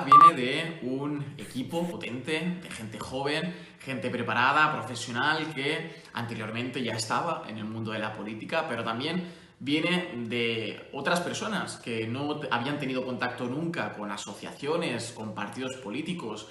Viene de un equipo potente, de gente joven, gente preparada, profesional, que anteriormente ya estaba en el mundo de la política, pero también viene de otras personas que no habían tenido contacto nunca con asociaciones, con partidos políticos,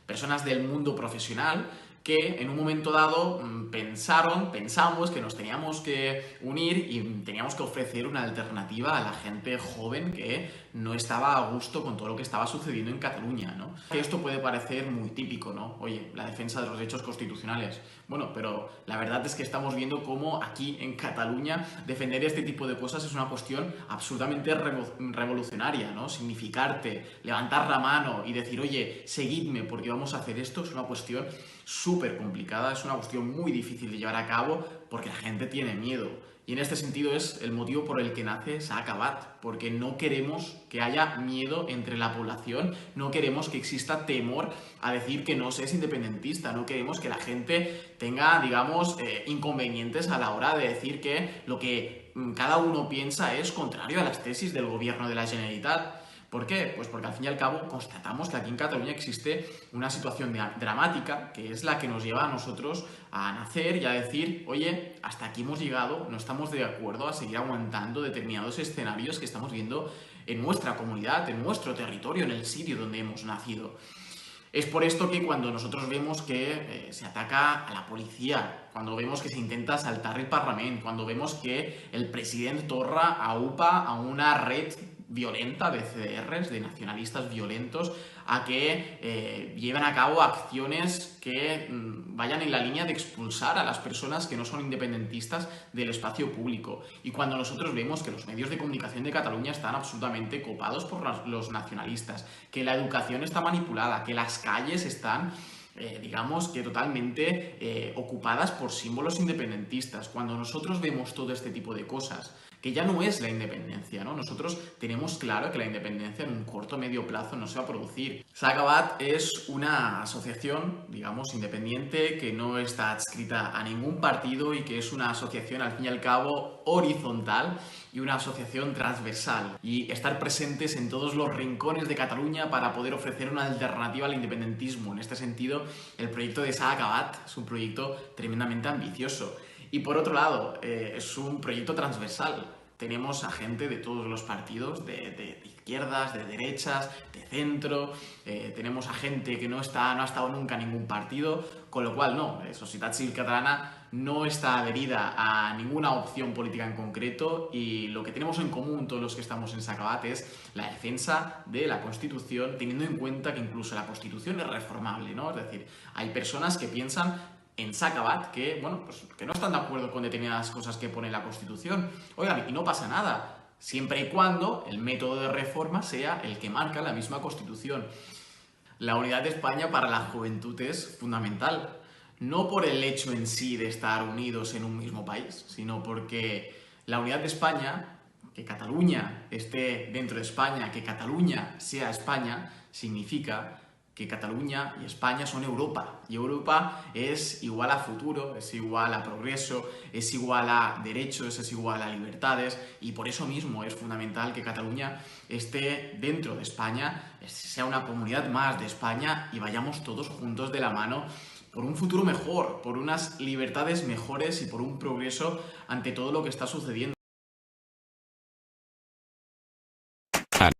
personas del mundo profesional que en un momento dado pensamos que nos teníamos que unir y teníamos que ofrecer una alternativa a la gente joven que no estaba a gusto con todo lo que estaba sucediendo en Cataluña, ¿no? Esto puede parecer muy típico, ¿no? Oye, la defensa de los derechos constitucionales. Bueno, pero la verdad es que estamos viendo cómo aquí en Cataluña defender este tipo de cosas es una cuestión absolutamente revolucionaria, ¿no? Significarte, levantar la mano y decir, oye, seguidme porque vamos a hacer esto, es una cuestión súper complicada, es una cuestión muy difícil de llevar a cabo porque la gente tiene miedo. Y en este sentido es el motivo por el que nace Sacabat, porque no queremos que haya miedo entre la población, no queremos que exista temor a decir que no se es independentista, no queremos que la gente tenga, digamos, inconvenientes a la hora de decir que lo que cada uno piensa es contrario a las tesis del gobierno de la Generalitat. ¿Por qué? Pues porque al fin y al cabo constatamos que aquí en Cataluña existe una situación dramática que es la que nos lleva a nosotros a nacer y a decir, oye, hasta aquí hemos llegado, no estamos de acuerdo a seguir aguantando determinados escenarios que estamos viendo en nuestra comunidad, en nuestro territorio, en el sitio donde hemos nacido. Es por esto que cuando nosotros vemos que se ataca a la policía, cuando vemos que se intenta saltar el Parlamento, cuando vemos que el presidente Torra aupa a una red violenta de CDRs, de nacionalistas violentos, a que lleven a cabo acciones que vayan en la línea de expulsar a las personas que no son independentistas del espacio público. Y cuando nosotros vemos que los medios de comunicación de Cataluña están absolutamente copados por los nacionalistas, que la educación está manipulada, que las calles están digamos que totalmente ocupadas por símbolos independentistas. Cuando nosotros vemos todo este tipo de cosas, que ya no es la independencia, ¿no? Nosotros tenemos claro que la independencia en un corto o medio plazo no se va a producir. Sacabat es una asociación, digamos, independiente que no está adscrita a ningún partido y que es una asociación, al fin y al cabo, horizontal y una asociación transversal. Y estar presentes en todos los rincones de Cataluña para poder ofrecer una alternativa al independentismo. En este sentido, el proyecto de Sacabat es un proyecto tremendamente ambicioso. Y por otro lado, es un proyecto transversal. Tenemos a gente de todos los partidos, de izquierdas, de derechas, de centro, tenemos a gente que no ha estado nunca en ningún partido, con lo cual no, Societat Civil Catalana no está adherida a ninguna opción política en concreto y lo que tenemos en común todos los que estamos en Sacabat es la defensa de la Constitución, teniendo en cuenta que incluso la Constitución es reformable, ¿no? Es decir, hay personas que piensan en Sacabat que, bueno, pues que no están de acuerdo con determinadas cosas que pone la Constitución. Oigan, y no pasa nada, siempre y cuando el método de reforma sea el que marca la misma Constitución. La unidad de España para la juventud es fundamental, no por el hecho en sí de estar unidos en un mismo país, sino porque la unidad de España, que Cataluña esté dentro de España, que Cataluña sea España, significa que Cataluña y España son Europa. Y Europa es igual a futuro, es igual a progreso, es igual a derechos, es igual a libertades. Y por eso mismo es fundamental que Cataluña esté dentro de España, sea una comunidad más de España y vayamos todos juntos de la mano por un futuro mejor, por unas libertades mejores y por un progreso ante todo lo que está sucediendo.